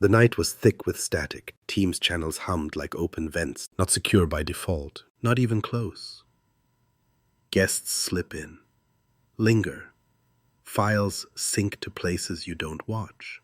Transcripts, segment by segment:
The night was thick with static. Teams channels hummed like open vents, not secure by default, not even close. Guests slip in, linger. Files sync to places you don't watch.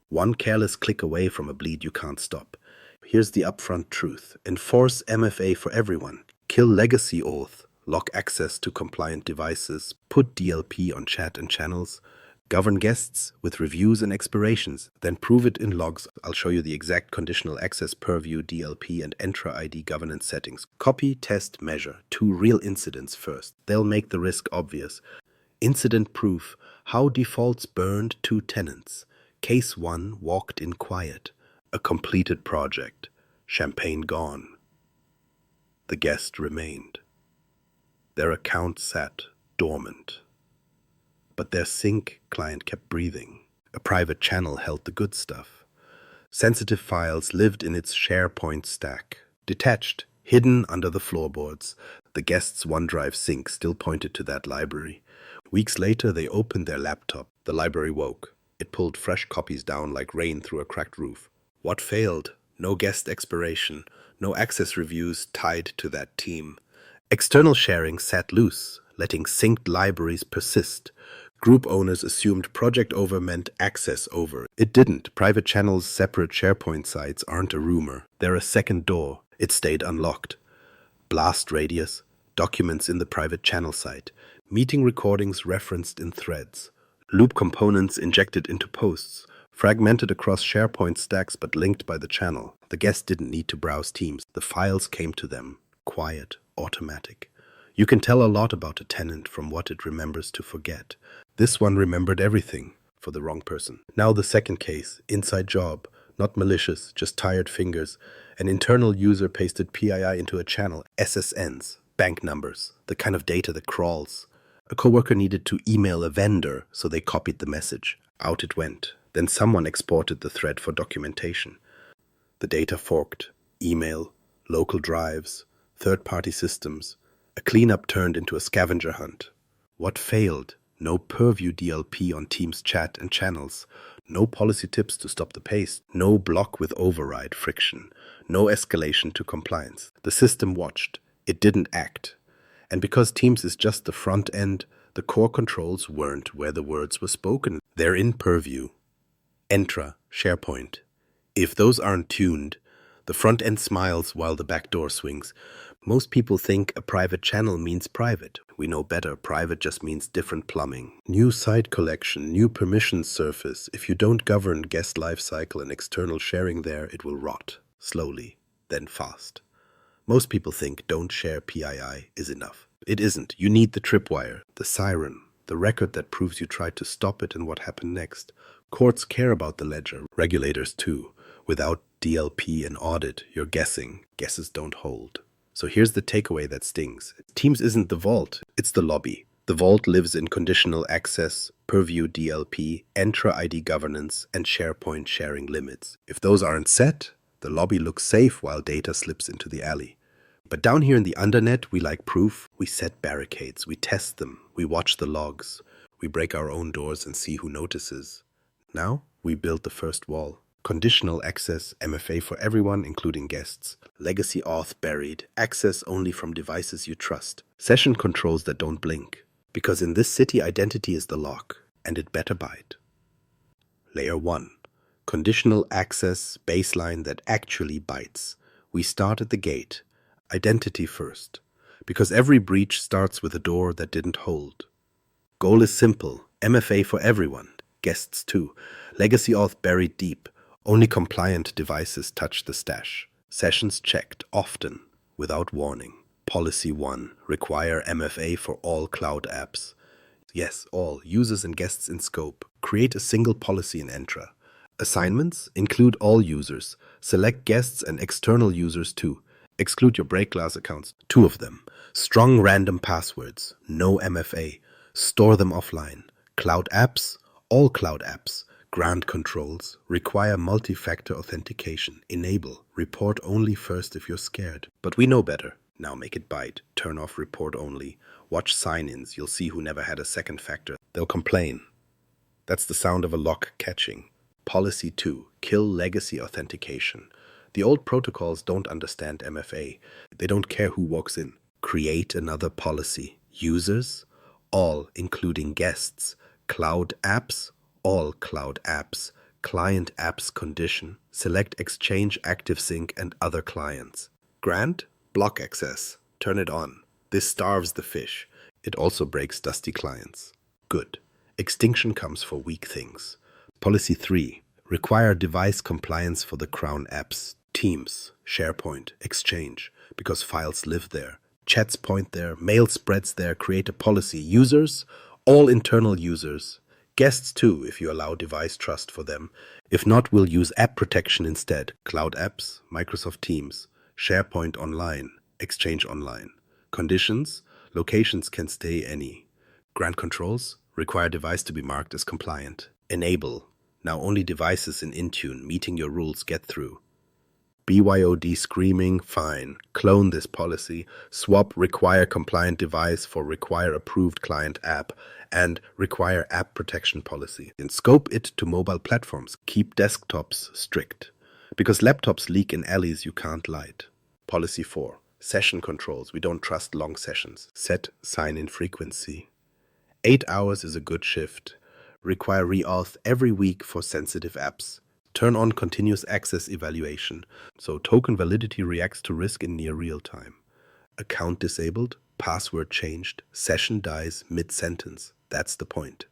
One careless click away from a bleed you can't stop. Here's the upfront truth. Enforce MFA for everyone. Kill legacy auth. Lock access to compliant devices. Put DLP on chat and channels. Govern guests with reviews and expirations. Then prove it in logs. I'll show you the exact conditional access purview, DLP, and Entra ID governance settings. Copy, test, measure. 2 real incidents first. They'll make the risk obvious. Incident proof. How defaults burned 2 tenants. Case 1 walked in quiet. A completed project. Champagne gone. The guest remained. Their account sat dormant. But their sync client kept breathing. A private channel held the good stuff. Sensitive files lived in its SharePoint stack. Detached, hidden under the floorboards. The guest's OneDrive sync still pointed to that library. Weeks later, they opened their laptop. The library woke. It pulled fresh copies down like rain through a cracked roof. What failed? No guest expiration, no access reviews tied to that team. External sharing sat loose, letting synced libraries persist. Group owners assumed project over meant access over. It didn't. Private channels' separate SharePoint sites aren't a rumor. They're a second door. It stayed unlocked. Blast radius, documents in the private channel site, meeting recordings referenced in threads, loop components injected into posts, fragmented across SharePoint stacks but linked by the channel. The guest didn't need to browse Teams. The files came to them. Quiet, automatic. You can tell a lot about a tenant from what it remembers to forget. This one remembered everything for the wrong person. Now the second case, inside job, not malicious, just tired fingers. An internal user pasted PII into a channel, SSNs, bank numbers, the kind of data that crawls. A coworker needed to email a vendor, so they copied the message. Out it went. Then someone exported the thread for documentation. The data forked. Email, local drives, third-party systems. A cleanup turned into a scavenger hunt. What failed? No Purview DLP on Teams chat and channels. No policy tips to stop the paste. No block with override friction. No escalation to compliance. The system watched. It didn't act. And because Teams is just the front end, the core controls weren't where the words were spoken. They're in Purview. Entra, SharePoint. If those aren't tuned, the front end smiles while the back door swings. Most people think a private channel means private. We know better. Private just means different plumbing. New site collection, new permissions surface. If you don't govern guest lifecycle and external sharing there, it will rot. Slowly, then fast. Most people think don't share PII is enough. It isn't. You need the tripwire, the siren, the record that proves you tried to stop it and what happened next. Courts care about the ledger. Regulators too. Without DLP and audit, you're guessing. Guesses don't hold. So here's the takeaway that stings. Teams isn't the vault, it's the lobby. The vault lives in conditional access, Purview DLP, Entra ID governance, and SharePoint sharing limits. If those aren't set, the lobby looks safe while data slips into the alley. But down here in the undernet, we like proof. We set barricades, we test them, we watch the logs, we break our own doors and see who notices. Now, we build the first wall. Conditional access, MFA for everyone, including guests. Legacy auth buried. Access only from devices you trust. Session controls that don't blink. Because in this city, identity is the lock, and it better bite. Layer 1. Conditional access baseline that actually bites. We start at the gate. Identity first. Because every breach starts with a door that didn't hold. Goal is simple. MFA for everyone. Guests too. Legacy auth buried deep. Only compliant devices touch the stash. Sessions checked, often, without warning. Policy 1. Require MFA for all cloud apps. Yes, all, users and guests in scope. Create a single policy in Entra. Assignments? Include all users. Select guests and external users too. Exclude your break glass accounts, 2 of them. Strong random passwords. No MFA. Store them offline. Cloud apps? All cloud apps. Grant controls, require multi-factor authentication, enable, report only first if you're scared. But we know better. Now make it bite, turn off report only, watch sign-ins, you'll see who never had a second factor. They'll complain. That's the sound of a lock catching. Policy 2. Kill legacy authentication. The old protocols don't understand MFA. They don't care who walks in. Create another policy. Users, all including guests. Cloud apps, all cloud apps. Client apps condition. Select Exchange, ActiveSync, and other clients. Grant, block access. Turn it on. This starves the fish. It also breaks dusty clients. Good. Extinction comes for weak things. Policy 3. Require device compliance for the Crown apps. Teams, SharePoint, Exchange, because files live there. Chats point there, mail spreads there. Create a policy. Users, all internal users. Guests too, if you allow device trust for them. If not, we'll use app protection instead. Cloud apps, Microsoft Teams, SharePoint Online, Exchange Online. Conditions, locations can stay any. Grant controls, require device to be marked as compliant. Enable, now only devices in Intune meeting your rules get through. BYOD screaming, fine. Clone this policy. Swap require compliant device for require approved client app and require app protection policy. And scope it to mobile platforms. Keep desktops strict. Because laptops leak in alleys you can't light. Policy 4. Session controls. We don't trust long sessions. Set sign-in frequency. 8 hours is a good shift. Require reauth every week for sensitive apps. Turn on continuous access evaluation, so token validity reacts to risk in near real time. Account disabled, password changed, session dies mid-sentence. That's the point.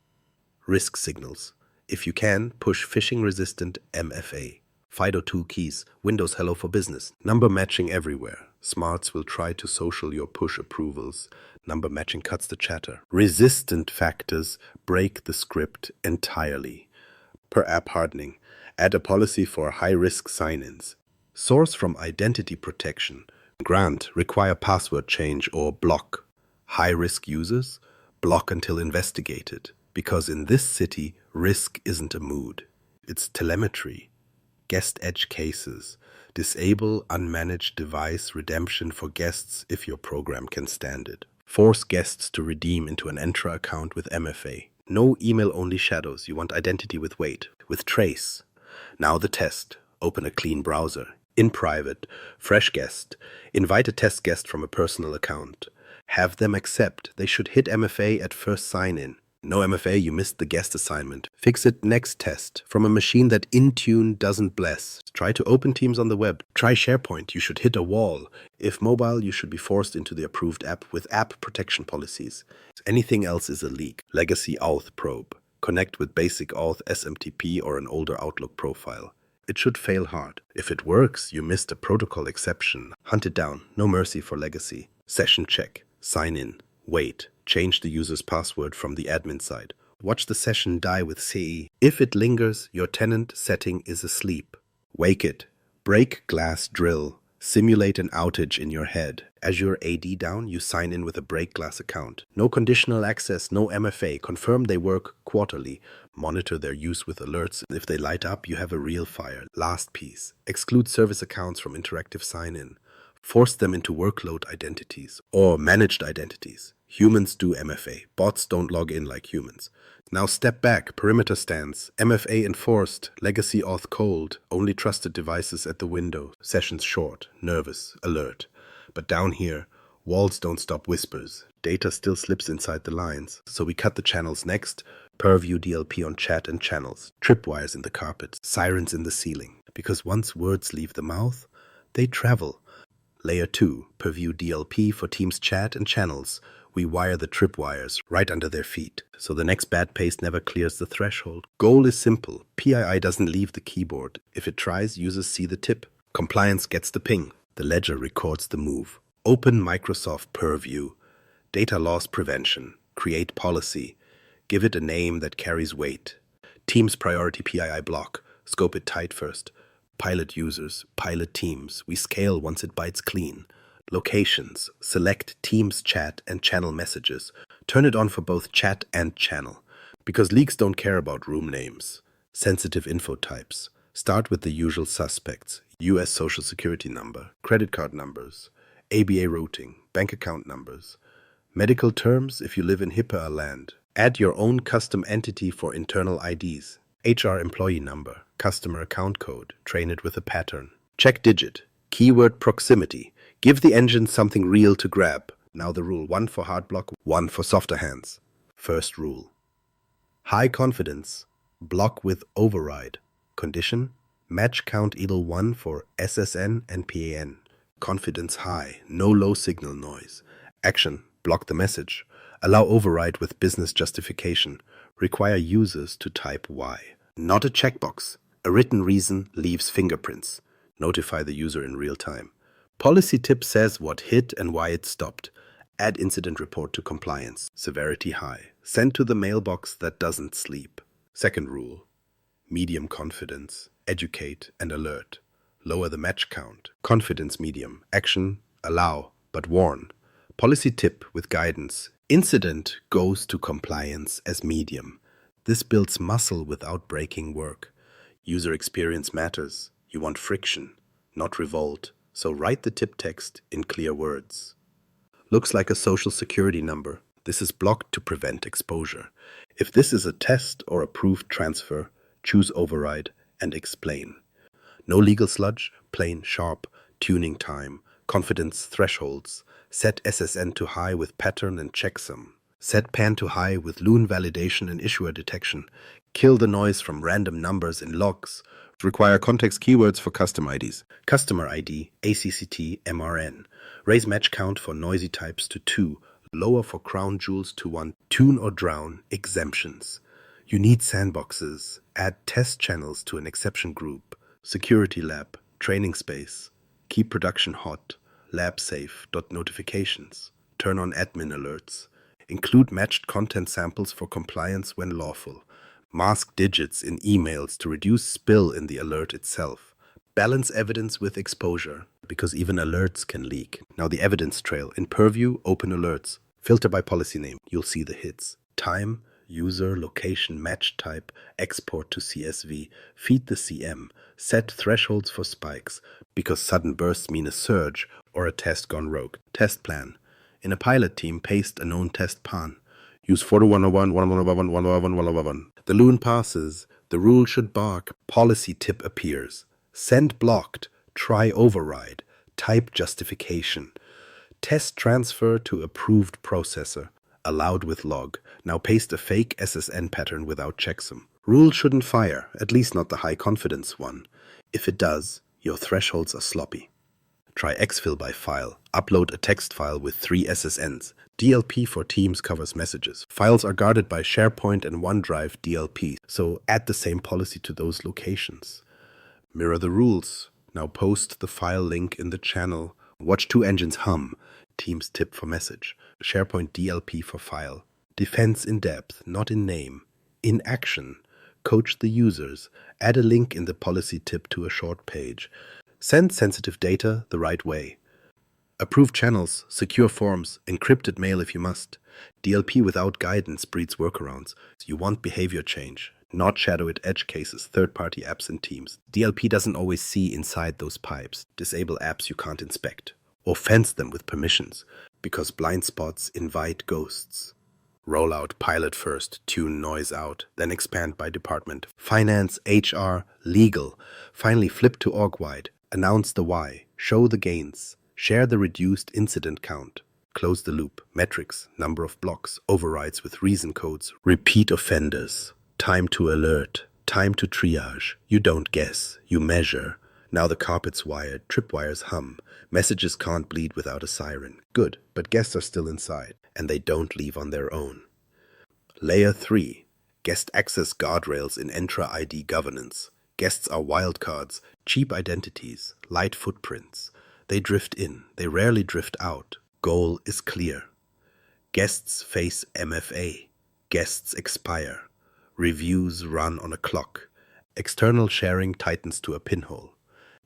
Risk signals. If you can, push phishing-resistant MFA. FIDO2 keys, Windows Hello for Business. Number matching everywhere. Smarts will try to social your push approvals. Number matching cuts the chatter. Resistant factors break the script entirely. Per app hardening. Add a policy for high-risk sign-ins. Source from identity protection. Grant, require password change or block. High-risk users, block until investigated. Because in this city, risk isn't a mood. It's telemetry. Guest edge cases. Disable unmanaged device redemption for guests if your program can stand it. Force guests to redeem into an Entra account with MFA. No email-only shadows. You want identity with weight, with trace. Now the test. Open a clean browser. In private, fresh guest. Invite a test guest from a personal account. Have them accept. They should hit MFA at first sign-in. No MFA, you missed the guest assignment. Fix it next test. From a machine that Intune doesn't bless. Try to open Teams on the web. Try SharePoint. You should hit a wall. If mobile, you should be forced into the approved app with app protection policies. Anything else is a leak. Legacy auth probe. Connect with basic auth SMTP or an older Outlook profile. It should fail hard. If it works, you missed a protocol exception. Hunt it down. No mercy for legacy. Session check. Sign in. Wait. Change the user's password from the admin side. Watch the session die with CE. If it lingers, your tenant setting is asleep. Wake it. Break glass drill. Simulate an outage in your head. Azure AD down, you sign in with a break glass account. No conditional access, no MFA. Confirm they work quarterly. Monitor their use with alerts. If they light up, you have a real fire. Last piece. Exclude service accounts from interactive sign-in. Force them into workload identities or managed identities. Humans do MFA. Bots don't log in like humans. Now step back. Perimeter stance. MFA enforced. Legacy auth cold. Only trusted devices at the window. Sessions short. Nervous. Alert. But down here, walls don't stop whispers. Data still slips inside the lines. So we cut the channels next. Purview DLP on chat and channels. Tripwires in the carpet. Sirens in the ceiling. Because once words leave the mouth, they travel. Layer 2. Purview DLP for Teams chat and channels. We wire the tripwires right under their feet, so the next bad paste never clears the threshold. Goal is simple. PII doesn't leave the keyboard. If it tries, users see the tip. Compliance gets the ping. The ledger records the move. Open Microsoft Purview. Data loss prevention. Create policy. Give it a name that carries weight. Teams priority PII block. Scope it tight first. Pilot users. Pilot teams. We scale once it bites clean. Locations. Select Teams chat and channel messages. Turn it on for both chat and channel. Because leaks don't care about room names. Sensitive info types. Start with the usual suspects. US Social Security number, credit card numbers, ABA routing, bank account numbers. Medical terms if you live in HIPAA land. Add your own custom entity for internal IDs. HR employee number, customer account code, train it with a pattern. Check digit, keyword proximity. Give the engine something real to grab. Now the rule: 1 for hard block, 1 for softer hands. First rule. High confidence, block with override. Condition: match count equal 1 for SSN and PAN. Confidence high, no low signal noise. Action: block the message. Allow override with business justification. Require users to type Y. Not a checkbox. A written reason leaves fingerprints. Notify the user in real time. Policy tip says what hit and why it stopped. Add incident report to compliance. Severity high. Send to the mailbox that doesn't sleep. Second rule. Medium confidence. Educate and alert. Lower the match count. Confidence medium. Action: allow, but warn. Policy tip with guidance. Incident goes to compliance as medium. This builds muscle without breaking work. User experience matters. You want friction, not revolt. So write the tip text in clear words. Looks like a social security number. This is blocked to prevent exposure. If this is a test or approved transfer, choose override and explain. No legal sludge, plain, sharp, tuning time, confidence thresholds. Set SSN to high with pattern and checksum. Set PAN to high with loon validation and issuer detection. Kill the noise from random numbers in logs. Require context keywords for custom IDs. Customer ID, ACCT, MRN. Raise match count for noisy types to 2. Lower for crown jewels to 1. Tune or drown exemptions. You need sandboxes. Add test channels to an exception group. Security lab, training space. Keep production hot. Lab safe. Notifications. Turn on admin alerts. Include matched content samples for compliance when lawful. Mask digits in emails to reduce spill in the alert itself. Balance evidence with exposure, because even alerts can leak. Now the evidence trail. In Purview, open alerts. Filter by policy name. You'll see the hits. Time, user, location, match type, export to CSV. Feed the CM. Set thresholds for spikes, because sudden bursts mean a surge or a test gone rogue. Test plan. In a pilot team, paste a known test pan. Use 4101, 1111, 1111, 1111. The loon passes. The rule should bark. Policy tip appears. Send blocked. Try override. Type justification. Test transfer to approved processor. Allowed with log. Now paste a fake SSN pattern without checksum. Rule shouldn't fire, at least not the high confidence one. If it does, your thresholds are sloppy. Try exfil by file. Upload a text file with 3 SSNs. DLP for Teams covers messages. Files are guarded by SharePoint and OneDrive DLP, so add the same policy to those locations. Mirror the rules. Now post the file link in the channel. Watch 2 engines hum. Teams tip for message. SharePoint DLP for file. Defense in depth, not in name. In action. Coach the users. Add a link in the policy tip to a short page. Send sensitive data the right way. Approve channels, secure forms, encrypted mail if you must. DLP without guidance breeds workarounds. You want behavior change, not shadow it edge cases, third-party apps and teams. DLP doesn't always see inside those pipes. Disable apps you can't inspect. Or fence them with permissions, because blind spots invite ghosts. Roll out pilot first, tune noise out, then expand by department. Finance, HR, legal. Finally flip to org-wide. Announce the why. Show the gains. Share the reduced incident count. Close the loop. Metrics, number of blocks, overrides with reason codes, repeat offenders. Time to alert. Time to triage. You don't guess, you measure. Now the carpet's wired, tripwires hum. Messages can't bleed without a siren. Good, but guests are still inside, and they don't leave on their own. Layer 3. Guest access guardrails in Entra ID governance. Guests are wildcards, cheap identities, light footprints. They drift in, they rarely drift out. Goal is clear. Guests face MFA. Guests expire. Reviews run on a clock. External sharing tightens to a pinhole.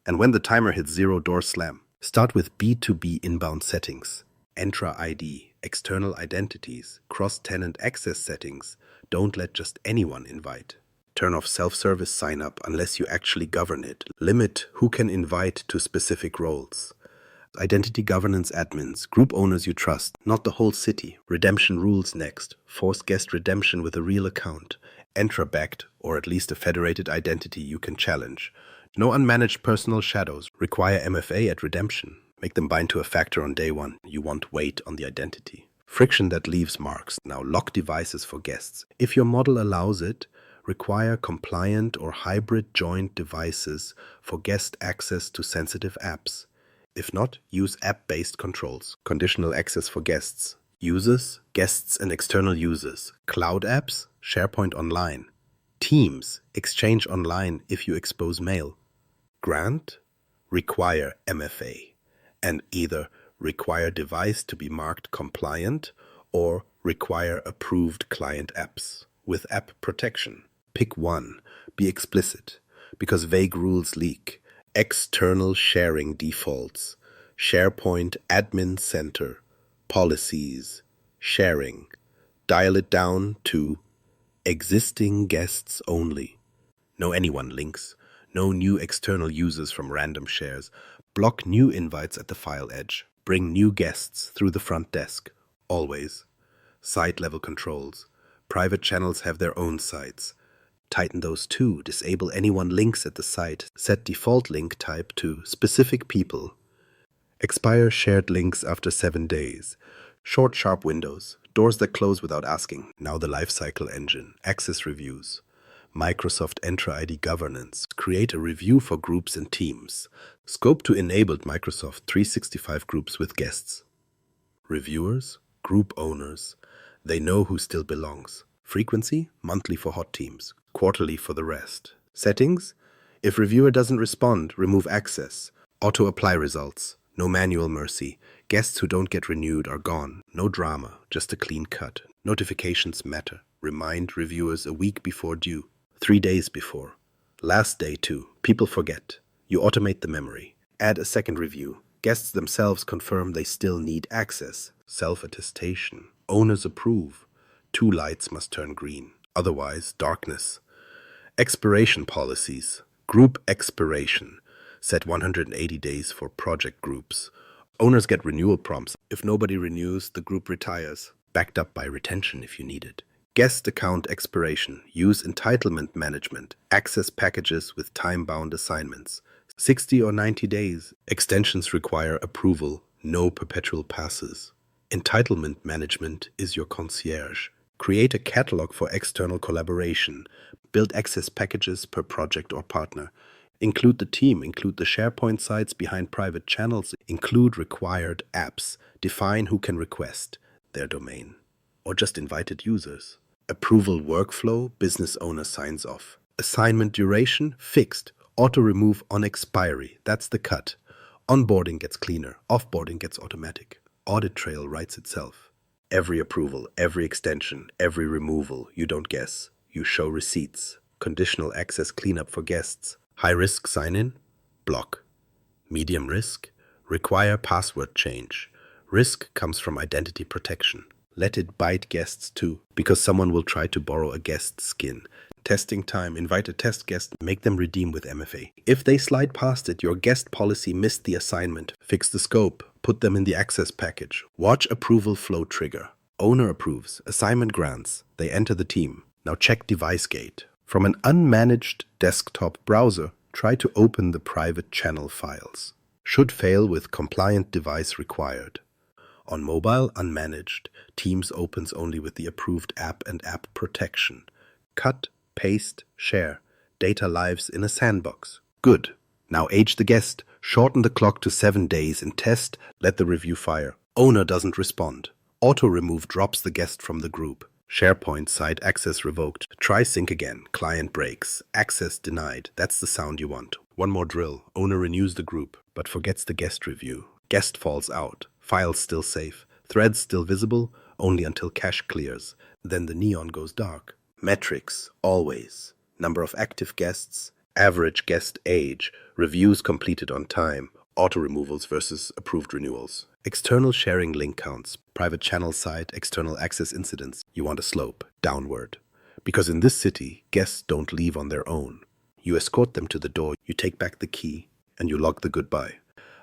And when the timer hits 0, doors slam. Start with B2B inbound settings. Entra ID, external identities, cross-tenant access settings. Don't let just anyone invite. Turn off self-service sign-up unless you actually govern it. Limit who can invite to specific roles. Identity governance admins, group owners you trust, not the whole city. Redemption rules next. Force guest redemption with a real account. Entra-backed, or at least a federated identity you can challenge. No unmanaged personal shadows. Require MFA at redemption. Make them bind to a factor on day one. You want weight on the identity. Friction that leaves marks. Now lock devices for guests. If your model allows it, require compliant or hybrid joint devices for guest access to sensitive apps. If not, use app-based controls. Conditional access for guests. Users, guests and external users. Cloud apps, SharePoint Online. Teams, Exchange Online if you expose mail. Grant, require MFA. And either require device to be marked compliant or require approved client apps with app protection. Pick one. Be explicit, because vague rules leak. External sharing defaults. SharePoint Admin Center. Policies. Sharing. Dial it down to existing guests only. No anyone links. No new external users from random shares. Block new invites at the file edge. Bring new guests through the front desk. Always. Site-level controls. Private channels have their own sites. Tighten those too. Disable anyone links at the site. Set default link type to specific people. Expire shared links after 7 days. Short, sharp windows. Doors that close without asking. Now the lifecycle engine. Access reviews. Microsoft Entra ID governance. Create a review for groups and teams. Scope to enabled Microsoft 365 groups with guests. Reviewers, group owners. They know who still belongs. Frequency, monthly for hot teams. Quarterly for the rest. Settings, if reviewer doesn't respond, remove access. Auto-apply results. No manual mercy. Guests who don't get renewed are gone. No drama, just a clean cut. Notifications matter. Remind reviewers a week before due. 3 days before. Last day too. People forget. You automate the memory. Add a second review. Guests themselves confirm they still need access. Self-attestation. Owners approve. 2 lights must turn green. Otherwise, darkness. Expiration policies. Group expiration. Set 180 days for project groups. Owners get renewal prompts. If nobody renews, the group retires. Backed up by retention if you need it. Guest account expiration. Use entitlement management. Access packages with time-bound assignments. 60 or 90 days. Extensions require approval. No perpetual passes. Entitlement management is your concierge. Create a catalog for external collaboration. Build access packages per project or partner. Include the team, include the SharePoint sites behind private channels, include required apps. Define who can request their domain. Or just invited users. Approval workflow, business owner signs off. Assignment duration, fixed. Auto-remove on expiry, that's the cut. Onboarding gets cleaner, offboarding gets automatic. Audit trail writes itself. Every approval, every extension, every removal, you don't guess. You show receipts. Conditional access cleanup for guests. High risk sign-in? Block. Medium risk? Require password change. Risk comes from identity protection. Let it bite guests too, because someone will try to borrow a guest's skin. Testing time, invite a test guest, make them redeem with MFA. If they slide past it, your guest policy missed the assignment. Fix the scope, put them in the access package. Watch approval flow trigger. Owner approves, assignment grants, they enter the team. Now check device gate. From an unmanaged desktop browser, try to open the private channel files. Should fail with compliant device required. On mobile, unmanaged, Teams opens only with the approved app and app protection. Cut, paste, share. Data lives in a sandbox. Good. Now age the guest. Shorten the clock to 7 days and test. Let the review fire. Owner doesn't respond. Auto-remove drops the guest from the group. SharePoint site access revoked. Try sync again. Client breaks. Access denied. That's the sound you want. One more drill. Owner renews the group, but forgets the guest review. Guest falls out. Files still safe. Threads still visible, only until cache clears. Then the neon goes dark. Metrics, always. Number of active guests, average guest age, reviews completed on time, auto-removals versus approved renewals. External sharing link counts, private channel site, external access incidents. You want a slope, downward. Because in this city, guests don't leave on their own. You escort them to the door, you take back the key, and you log the goodbye.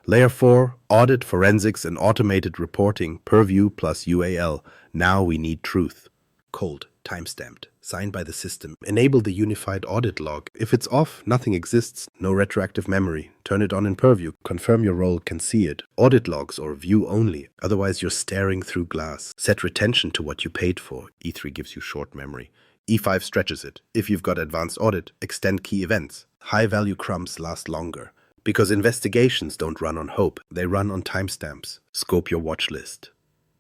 Layer 4, Audit, Forensics, and Automated Reporting, Purview plus UAL. Now we need truth. Cold, timestamped, signed by the system. Enable the unified audit log. If it's off, nothing exists. No retroactive memory. Turn it on in Purview. Confirm your role can see it. Audit logs or view only. Otherwise, you're staring through glass. Set retention to what you paid for. E3 gives you short memory. E5 stretches it. If you've got advanced audit, extend key events. High-value crumbs last longer. Because investigations don't run on hope, they run on timestamps. Scope your watch list.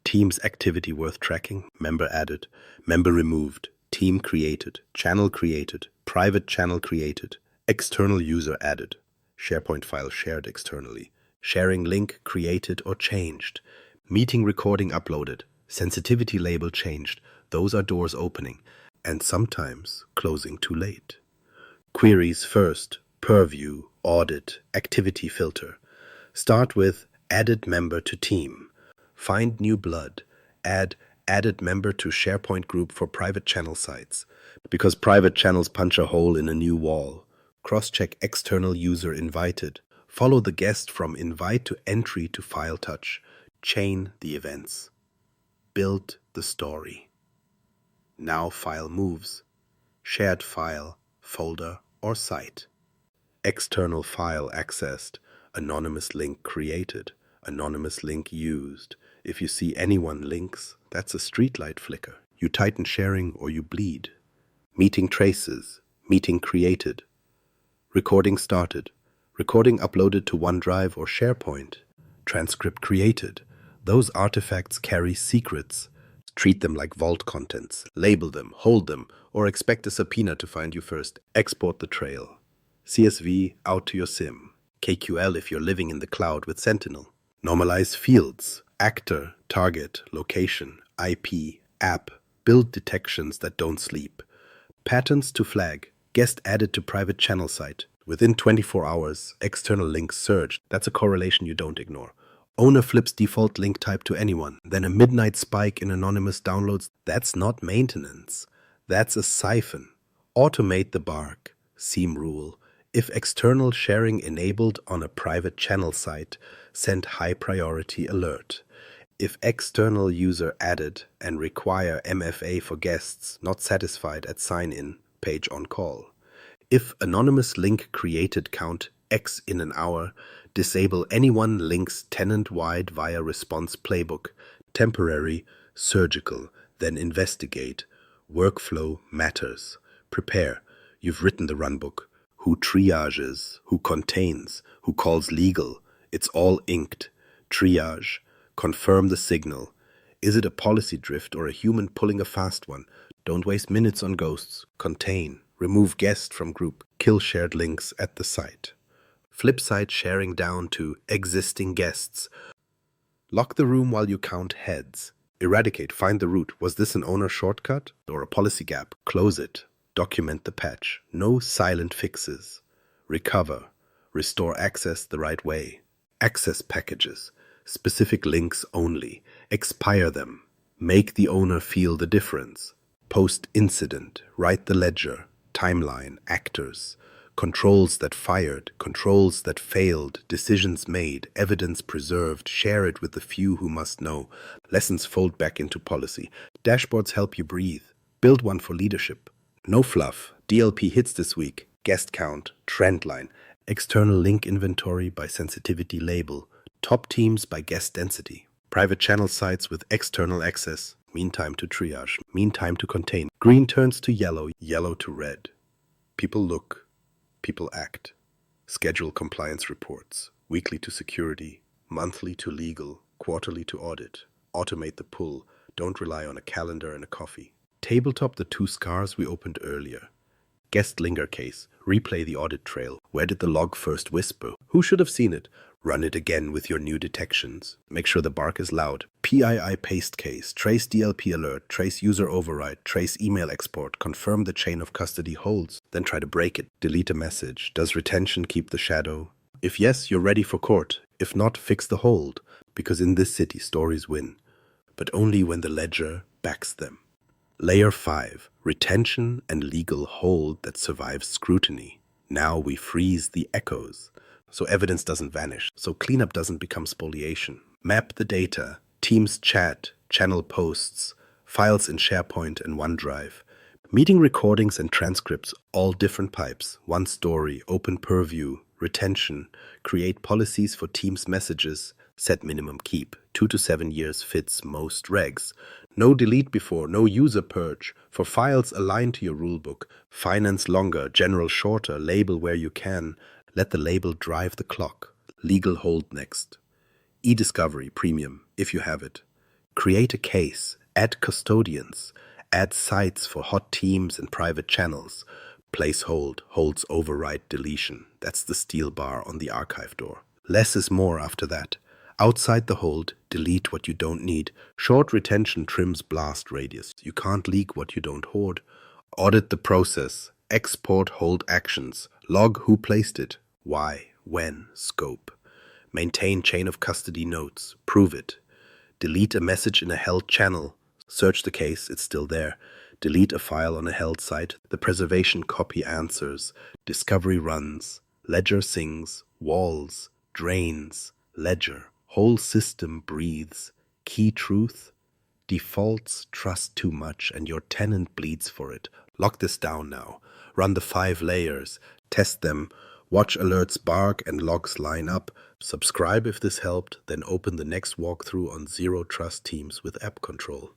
Team's activity worth tracking, member added, member removed, team created, channel created, private channel created, external user added, SharePoint file shared externally, sharing link created or changed, meeting recording uploaded, sensitivity label changed, those are doors opening, and sometimes closing too late. Queries first, Purview, Audit, Activity filter. Start with added member to team. Find new blood. Add added member to SharePoint group for private channel sites. Because private channels punch a hole in a new wall. Cross-check external user invited. Follow the guest from invite to entry to file touch. Chain the events. Build the story. Now file moves. Shared file, folder, or site. External file accessed. Anonymous link created. Anonymous link used. If you see anyone links, that's a streetlight flicker. You tighten sharing or you bleed. Meeting traces. Meeting created. Recording started. Recording uploaded to OneDrive or SharePoint. Transcript created. Those artifacts carry secrets. Treat them like vault contents. Label them, hold them, or expect a subpoena to find you first. Export the trail. CSV out to your SIM. KQL if you're living in the cloud with Sentinel. Normalize fields. Actor, target, location, IP, app. Build detections that don't sleep. Patterns to flag. Guest added to private channel site. Within 24 hours, external links surge. That's a correlation you don't ignore. Owner flips default link type to anyone. Then a midnight spike in anonymous downloads. That's not maintenance. That's a siphon. Automate the bark. Seam rule. If external sharing enabled on a private channel site, send high priority alert. If external user added and require MFA for guests not satisfied at sign-in, page on call. If anonymous link created count X in an hour, disable anyone links tenant-wide via response playbook, temporary, surgical, then investigate. Workflow matters. Prepare. You've written the runbook. Who triages, who contains, who calls legal. It's all inked. Triage. Confirm the signal. Is it a policy drift or a human pulling a fast one? Don't waste minutes on ghosts. Contain. Remove guest from group. Kill shared links at the site. Flip side sharing down to existing guests. Lock the room while you count heads. Eradicate. Find the root. Was this an owner shortcut or a policy gap? Close it. Document the patch. No silent fixes. Recover. Restore access the right way. Access packages. Specific links only. Expire them. Make the owner feel the difference. Post-incident. Write the ledger. Timeline. Actors. Controls that fired. Controls that failed. Decisions made. Evidence preserved. Share it with the few who must know. Lessons fold back into policy. Dashboards help you breathe. Build one for leadership. No fluff. DLP hits this week. Guest count. Trend line. External link inventory by sensitivity label. Top teams by guest density. Private channel sites with external access. Mean time to triage. Mean time to contain. Green turns to yellow. Yellow to red. People look. People act. Schedule compliance reports. Weekly to security. Monthly to legal. Quarterly to audit. Automate the pull. Don't rely on a calendar and a coffee. Tabletop the 2 scars we opened earlier. Guest linger case. Replay the audit trail. Where did the log first whisper? Who should have seen it? Run it again with your new detections. Make sure the bark is loud. PII paste case. Trace DLP alert. Trace user override. Trace email export. Confirm the chain of custody holds. Then try to break it. Delete a message. Does retention keep the shadow? If yes, you're ready for court. If not, fix the hold. Because in this city, stories win. But only when the ledger backs them. Layer 5. Retention and legal hold that survives scrutiny. Now we freeze the echoes. So evidence doesn't vanish. So cleanup doesn't become spoliation. Map the data. Teams chat. Channel posts. Files in SharePoint and OneDrive. Meeting recordings and transcripts, all different pipes. One story, open Purview, retention, create policies for Teams messages, set minimum keep. 2 to 7 years fits most regs. No delete before, no user purge. For files aligned to your rulebook. Finance longer, general shorter, label where you can. Let the label drive the clock. Legal hold next. E-discovery premium, if you have it. Create a case, add custodians, add sites for hot teams and private channels. Place hold, holds override deletion. That's the steel bar on the archive door. Less is more after that. Outside the hold, delete what you don't need. Short retention trims blast radius. You can't leak what you don't hoard. Audit the process. Export hold actions. Log who placed it, why, when, scope. Maintain chain of custody notes. Prove it. Delete a message in a held channel. Search the case, it's still there. Delete a file on a held site. The preservation copy answers. Discovery runs. Ledger sings. Walls. Drains. Ledger. Whole system breathes. Key truth. Defaults trust too much and your tenant bleeds for it. Lock this down now. Run the 5 layers. Test them. Watch alerts bark and logs line up. Subscribe if this helped, then open the next walkthrough on Zero Trust Teams with app control.